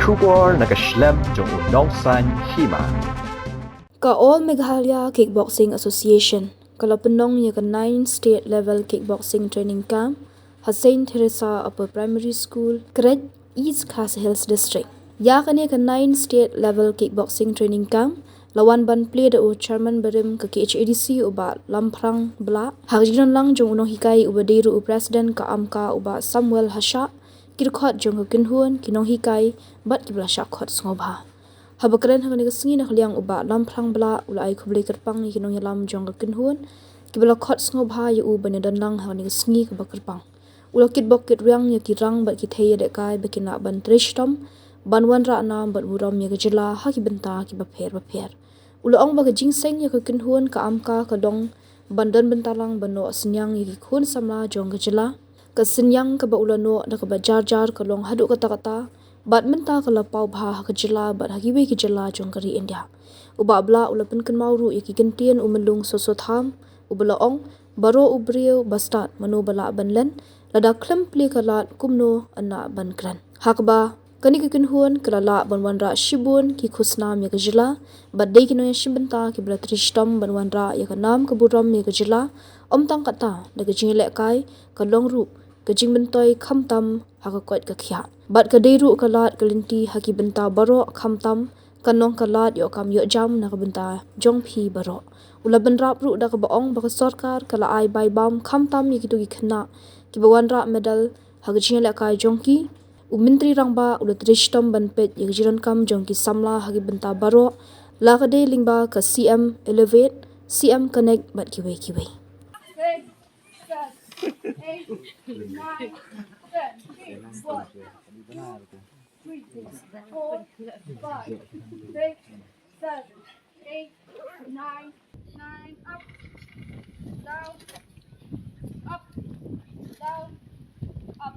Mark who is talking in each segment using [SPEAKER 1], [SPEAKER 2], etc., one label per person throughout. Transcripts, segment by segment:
[SPEAKER 1] Shubor nakaslem jong unongsan hima.
[SPEAKER 2] Ka All Meghalaya Kickboxing Association, kalapenong ya ka 9 state level kickboxing training camp, Saint Teresa Upper Primary School, Kret, East Khas Hills District. Ya ka 9 state level kickboxing training camp, lawan ban play da chairman berim ka KHADC uba Lamprang Bla, hagjiran lang jong unong hikai uba deru president ka amka uba Samuel Hasha, kirkhot jong ka kinhuan kinong hikai bat kibla shakhot ngobha. Habakren hang ni sengi nak liang uba Lamprang Bla ulai khubli kerpang ni kinong yalam jong ka kinhuan kibla khot ngobha yu ban dan lang hang ni sengi ka bakerpang. Ulakit bokit riang ya kirang bat kithaya dek kai bakina ban trishtom ban wan ra nam bat buram ya gejela ha ki benta ki bapher. Ulaong ba jingseng ya ka kinhuan ka amka ka dong bandan bentalang bano senyang ya ki khun samla jong gejela ka senyang ka ba ulano da ka ba jar ka long hadu kata bat menta ka lapau bha ka jela bat hagiwe ki jela jong kari India. Uba bla ulapin kan mauru ya ki gentian umelung sosotham ubalaong baro ubriu bastat manu bala banlen lada klem pli kalat kumno anna ban kran hakba kani ki kinhuan kalala banwanra shibun ki khusnam ya gajila badai kino ya shimbenta ki blatrishtam banwanra ya kanam kaburam ya gajila omtang kata daga jingle kai kalong ru kajing bentoi khamtam hakakot ka khya bat kadairu kalat kalinti haki benta baro khamtam kanong kalat yo kam yo jam na kabenta jongphi baro ula benrap ru da ka baong ba sarkar kala ai bai bam khamtam ni kitu ki khna ki bawanra medal hagajing le kai jongki Menteri Rangba udah trishtom banpet yang jiran kam jongki samla hagi benta baro lagade lingba ke CM Elevate CM Connect bat kiwe.
[SPEAKER 3] 6, 7, 8, 9, 10, 1, 2, 3, 4, 5, 6, 7, 8, 9, 9, up, down, up, down, up.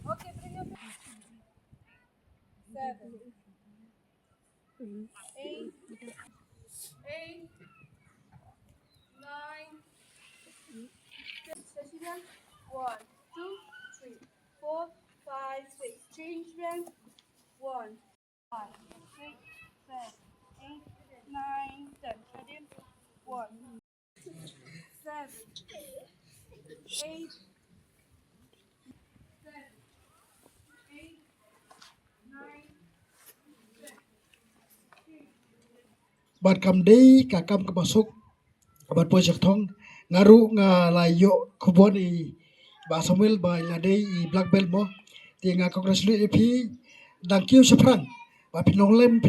[SPEAKER 3] Okay, bring your 7, 8, 8, 9, 1, 2, 3, 4, 5, 6. Change rank. 1, 5, 6, 7, 8, 9, 10. Ready? 1, 7, 8, 7, 8, 9, 10.
[SPEAKER 4] Bat kam dei ka kam ka masuk bat pojak thong ngaru nga layo khubon I ba Samuel ba la dei I black belt mo ti nga congratulate phi thank you saprang ba pinong lem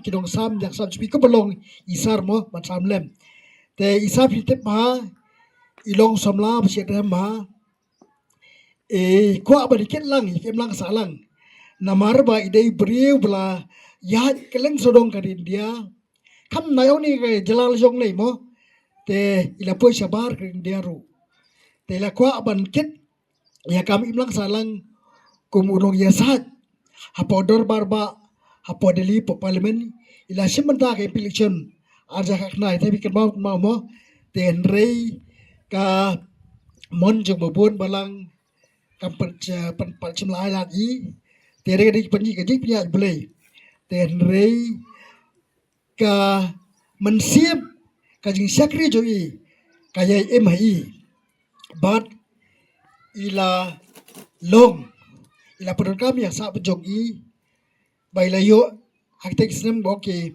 [SPEAKER 4] kinong sam jak sam speak ko balong isar mo bat sam lem te isar phi tep ma ilong samla ba siat ma kwa ba diket lang kem lang salang namar ba idei briu bla ya keleng sodong ka India kam nayo ni ke jalal jong nei mo te ila poi sabar ke India ru te la kwa ban ket ya kam imlang salang kum ulong ya sat hapo dor barba hapo deli po parliament ila simenta ke election arja kak nai te bikin mau mo ten rei ka mon jong bobon balang kam pan chimlai la I te re di panji ke jik pnya boleh ten rei ka mensiap ka jing sakri jo I kaya MI bat ila long ila pedon kami yang sa pejong I bai layo haktek snem boke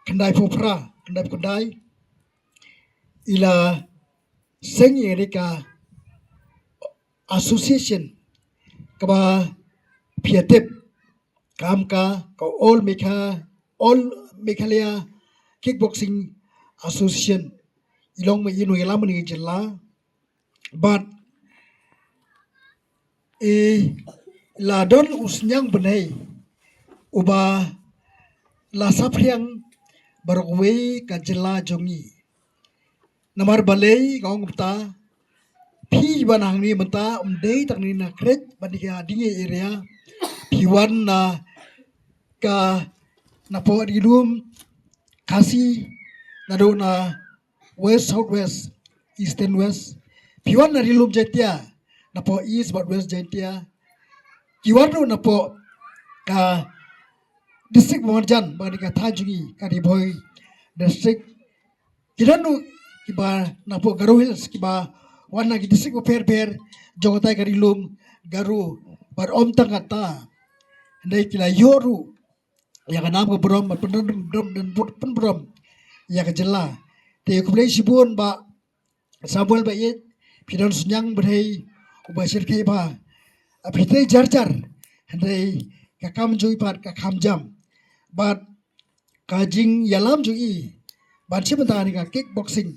[SPEAKER 4] kendai popra kendai ila sengi erika association kaba piatep kamka ka all Meghalaya Kickboxing Association ilong mai inu yalam ni jella but la don usnyang benai uba la sapriang barwe ka jella jongi namar balei gaung ta phi banang ni mata dei tak ni na kret baniga dinge area piwan na ka na po di room kasi na do na west southwest east and west piwan na rilum jetia na po east but west jetia kiwarno na po ka district Marjan bagi ka Tanjungi ka di boy district kiranu kiba na po Garu Hills kiba wana ki district ko per jogotai ka rilum Garu bar om tangata ndai kila yoru ya ka nam ko brom pen brom ya ka jela te ko play sibun ba Samuel ba yet pidon sunyang berhei ubasir kai ba apitai jar handai ka kam jui pat ka kam jam but ka jing yalam jui ban si banta ni ka kickboxing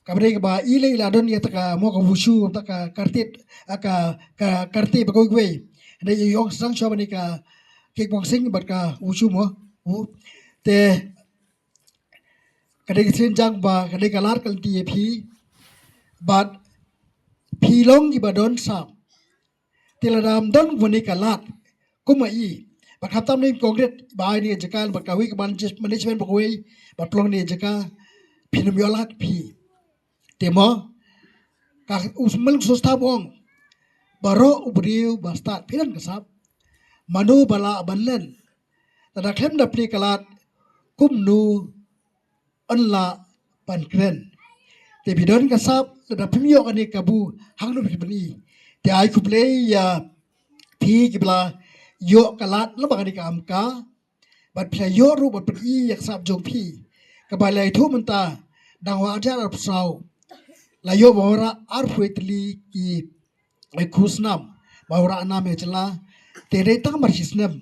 [SPEAKER 4] ka bre ka ba ile ila don ya ta ka mo ka wushu ta ka kartit ka karti ba koi gwe handai yong sang show ni ka kickboxing bat ka wushu mo te kadai sin jang ba kadai kalar kal ti phi but phi long ki ba don sam tiladam don wani kalat kuma i ba khatam ni kongret ba ni jakal ba kawi ka management ba koi ba plong ni jaka phinum yolat phi temo ka usmal sosta bong baro ubriu ba start phinan ka sap manu bala banlen tada khlem da pli kalat kumnu anla pankren te bidon ka sap tada phimyo ani kabu hanglu phibani te ai kuple ya phi kibla yo kalat la ba ni kam ka bat phla yo ru bat pi yak sap jong phi ka ba lai thu man ta dang wa ja ar sau la yo bora ar fuitli ki ai khusnam bawra na me chla te re ta mar hisnam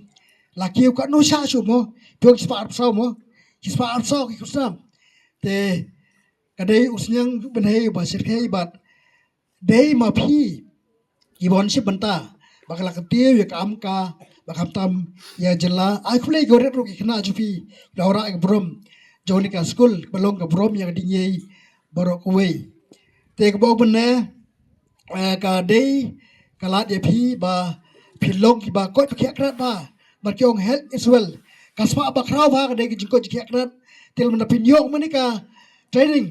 [SPEAKER 4] la kiu ka no sha shu mo pyok spa ar sau mo spa ar sau ki khusnam te kadai usnyang benhei ba sir khai bat dei ma phi ibon si banta bakal ketiu ya kam ka bakam tam ya jela ai kule goret ru kena jupi laura ek brom joni ka school balong ka brom yang dingi borok kuwe te ka bau benne ka dei kalat ya phi ba philong ki ba ko khek rat ba kyong health as well kaspa ba khrau ba ka dei ki jingko khek rat tel man pin yok mani ka training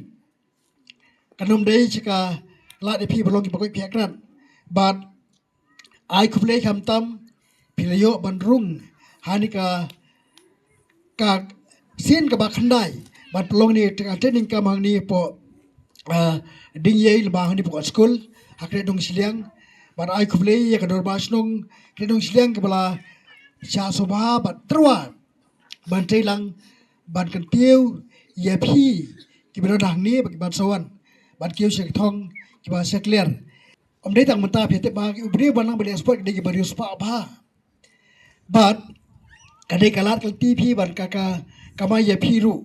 [SPEAKER 4] kanom dei chika lat ya phi balong ki ba ko khek rat but ai kuplay kam tam pilayo bandrung hanika ka sin ka bakhandai but pelong ni training kam hang ni po ding ye ba hang ni po school hakre dong siliang but ai kuplay ya ka dor basnong kre dong siliang ka bala cha sobha but trwa ban tailang ban kan tiu ye phi ki bro dang ni ban sawan ban kiu sek thong ki ba sek clear om dei tang mata phete ba ki ubri banang bali sport de ki bari spa ba but kadai kalat kal ti phi ban ka kamai ya phi ru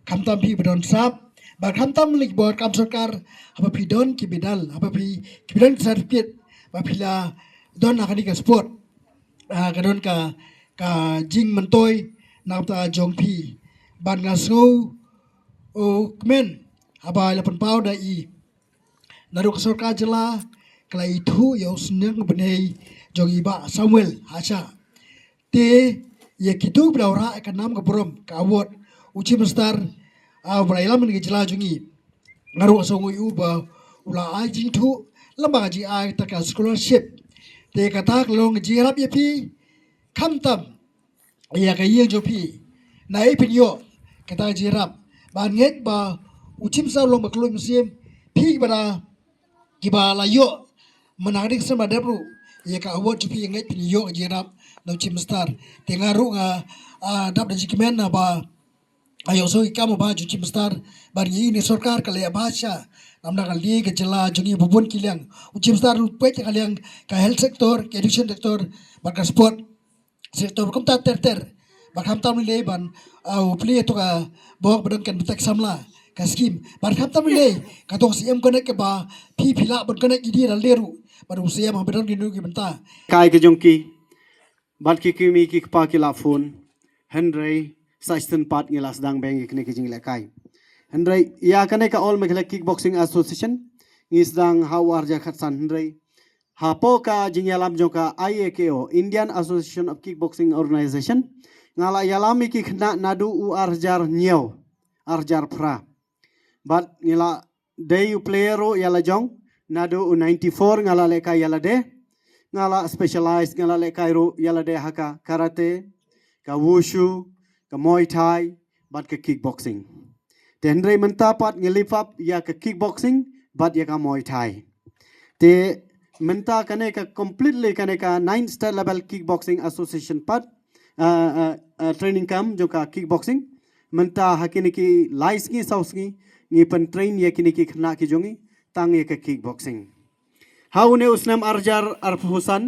[SPEAKER 4] kam tam phi badon sap ba kam tam lik bor kam sarkar apa phi don ki bidal apa phi ki bidal certificate ba phila don akani ka sport ka don ka jing mantoi nam ta jong phi ban nga sno o kmen aba la pan pau da i naru ka sarkar jela kalai thu yo sneng benei jogi ba Samuel hacha te ye kitu blaura ka nam ka brom ka award uchi mastar braila men ge jela jungi ngaru songu u ba ula ai jing thu lamba ji ai ta ka scholarship te ka tak long ji rap ye pi kham tam ya ka ye jo pi nai pin yo ka ta ji rap ban nget ba uchim sa long ba kloi musiem pi bara ki ba la yo menarik sama dapru ya ka award pi ngai pin yo ji rap no chim star te ngaru nga dap da jikimen na ba ayo so ikam ba ju chim star bar yi ni sarkar kale bahasa namna kali ke jela jungi bubun kiliang uchim star pe ke kaliang ka health sector ke education sector bar ka sport sector kum ta ter bar kham tam le ban au pli to ka bok badon kan betak samla ka scheme bar kham tam le ka tong cm connect ke ba phi phila ban connect idi ral leru bar usia ma badon ginu ki benta
[SPEAKER 5] kai ke jongki bat ki kimi ki pa ki la phone henry saisten pat ngila sedang beng ikne ki jing la kai henry ya kane ka all mekhla kickboxing association ngisdang hawar ja khatsan henry hapo ka jingyalam joka IAKO Indian Association of Kickboxing Organization ngala yalami ki khna nadu u arjar nyeo arjar phra bat ngila day playero yala jong nadu u 94 ngala leka yala de ngala specialize ngala le kairo yala de haka karate ka wushu ka muay thai bat ka kickboxing te Henry menta pat ngelipap ya ka kickboxing bat ya ka muay thai te menta kane ka completely kane ka 9 star level kickboxing association pat training camp jo ka kickboxing menta hakini ki lais ki sausgi ngi pen train ya kini ki khna ki jongi tang ya ka kickboxing haune usnam arjar arfusan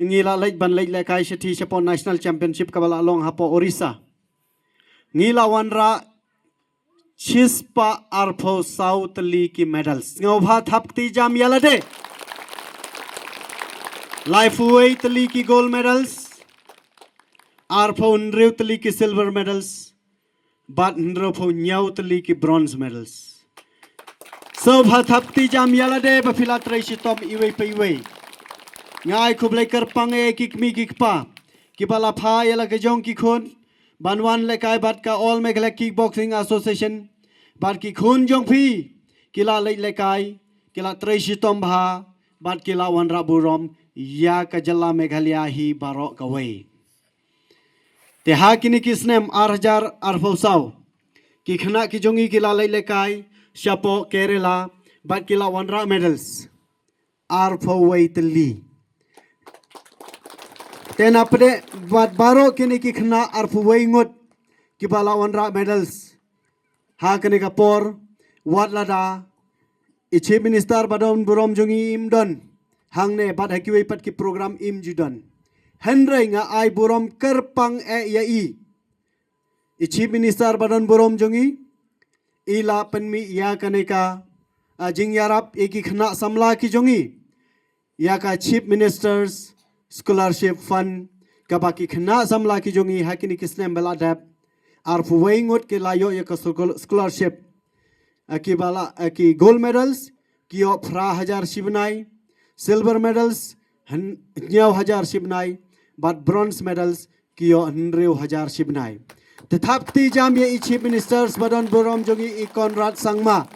[SPEAKER 5] ngila lej ban lej le kai shathi chapon national championship kabala long hapo orissa ngila wanra chispa arfo south league ki medals ngobha thapti jam yalade life weight league ki gold medals arfo nreut league ki silver medals but nrofo nyaut league ki bronze medals so thapti jam yalade ba phila traisi tom iwe pe iwe ngai khublai kar pange kikmi kikpa kibala pha yala ke jong ki khun banwan le kai bat ka all meghala kickboxing association bat ki khun jong phi kila le kai kila traisi tom bha bat kila wanra burom ya ka jalla meghalaya hi baro kawai te ha kini kisnem 8000 arfosau ki khna ki jongi kila le kai Shapo Kerala bat kila wanra medals arfo waitli ten apde bat baro kini ki khna arfo waingot ki bala wanra medals ha kini kapor wat lada chief minister badon burom jongi imdon hangne bat hakiwe pat ki program im judan Henry nga ai burom kerpang yai chief minister badon burom jongi ila penmi ya kaneka jing yarap eki khna samla ki jongi ya ka chief ministers scholarship fund ka baki khna samla ki jongi hakini kisne bela dab arfu waingot ke layo ya ka scholarship aki bala aki gold medals ki ofra 1000 sibnai silver medals 9000 sibnai but bronze medals ki 1000 sibnai Tethapti jam ye chief ministers badon borom jogi I Conrad Sangma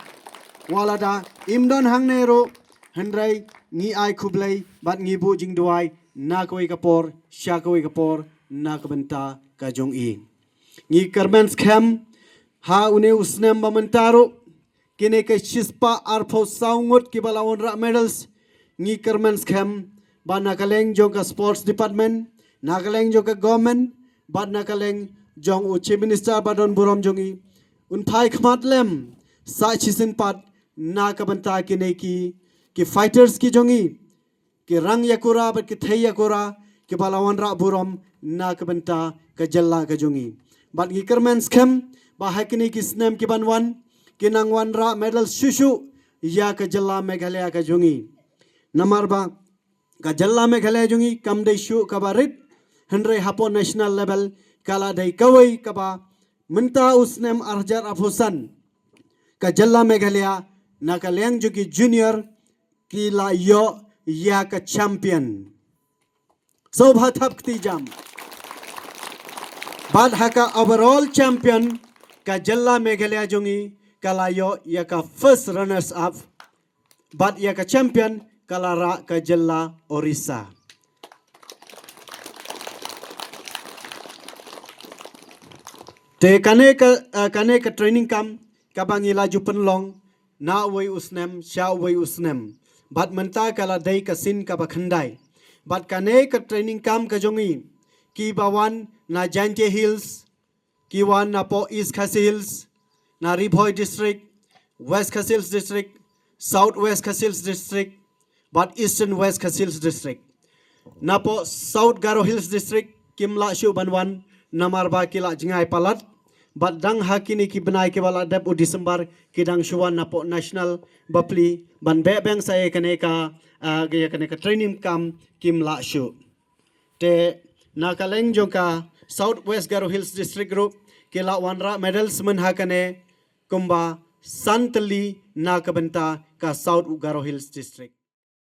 [SPEAKER 5] walada imdon hangnero Henry ni ai khublai bat ngi bu jing duai na koi kapor sha koi kapor na kabenta ka jong I ngi karmens kham ha une usnem bamantaro kine ke chispa arpho saungot ki balawon ra medals ngi karmens kham ba nakaleng jong ka sports department nakaleng jong ka government bat nakaleng jong u chief minister badon burom jongi un phai khmat lem sa chisin pat na kabanta ki ne ki fighters ki jongi ki rang yakura bat ki thai yakura ki balawan ra burom na kabanta ka jalla ka jongi bat gi kermen schem ba hakini ki snem ki banwan ki nangwan ra medal shushu ya ka jalla meghalaya ka jongi namar ba ka jalla meghalaya jongi kam dei shu ka barit Henry hapo national level kala dai kawai kaba menta usnem arjar afusan ka jalla meghalaya nakaleng juki junior kila yo ya ka champion so bhathapti jam bad haka overall champion ka jalla meghalaya jongi kala yo ya ka first runners up bad ya ka champion kala ra ka jalla Orissa te kane ka training camp kabangi laju penlong na wei usnem sha wei usnem bat menta kala dei ka sin ka bakhandai bat kane ka training camp ka jongi ki bawan na Jante Hills ki wan na po East Khasi Hills na Ribhoi district West Khasi Hills district South West Khasi Hills district bat Eastern West Khasi Hills district na po South Garo Hills district kimla shu banwan namar ba kila jingai palat bat dang hakini ki benai ke bala dep u December ki dang shuan napo national bapli ban be beng saya kane ka training camp kimla shu te nakaleng joka South West Garo Hills district group kila wanra medals man hakane kumba santli nakabenta ka South Garo Hills district